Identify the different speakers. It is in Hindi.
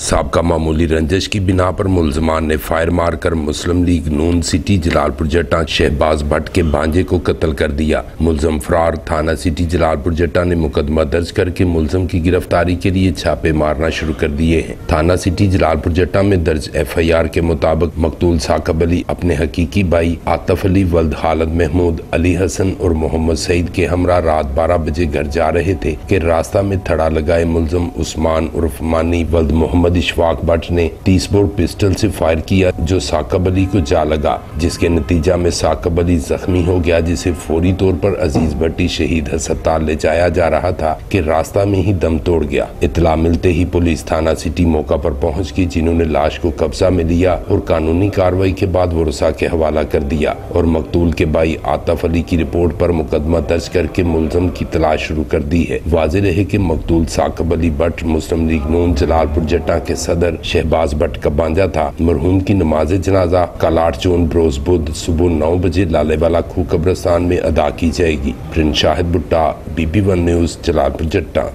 Speaker 1: साबका मामूली रंजिश की बिना पर मुलजमान ने फायर मारकर मुस्लिम लीग नून सिटी जलालपुर जट्टा शहबाज भट्ट के भांजे को कत्ल कर दिया। मुलजम फरार। थाना सिटी जलालपुर जट्टा ने मुकदमा दर्ज करके मुलजम की गिरफ्तारी के लिए छापे मारना शुरू कर दिए हैं। थाना सिटी जलालपुर जट्टा में दर्ज FIR के मुताबिक मकतूल साकब अली अपने हकीकी भाई आतफ अली वल्द खालिद महमूद अली हसन और मोहम्मद सईद के हमरा रात 12 बजे घर जा रहे थे कि रास्ता में थड़ा लगाए मुलजम उस्मान उर्फ मानी वल्द मोहम्मद इशफाक भट्ट ने 30 बोर पिस्टल से फायर किया जो साकब अली को जा लगा, जिसके नतीजा में साकब अली जख्मी हो गया, जिसे फौरी तौर पर अजीज भट्टी शहीद अस्पताल ले जाया जा रहा था कि रास्ता में ही दम तोड़ गया। इतला मिलते ही पुलिस थाना सिटी मौका पर पहुंच गई, जिन्होंने लाश को कब्जा में लिया और कानूनी कार्रवाई के बाद वरसा के हवाला कर दिया और मकतूल के भाई आतफ अली की रिपोर्ट पर मुकदमा दर्ज करके मुलजम की तलाश शुरू कर दी है। वाज़ेह रहे कि मकतूल साकब अली भट्ट मुस्लिम लीग नून जलालपुर जट्टा के सदर शहबाज भट्ट का भांजा था। मरहूम की नमाज जनाजा कल 8 जून रोज बुध सुबह 9 बजे लालेवाला खूह कब्रिस्तान में अदा की जाएगी। प्रिंस शाहिद भुट्टा, BB1 न्यूज जलालपुर जट्टा।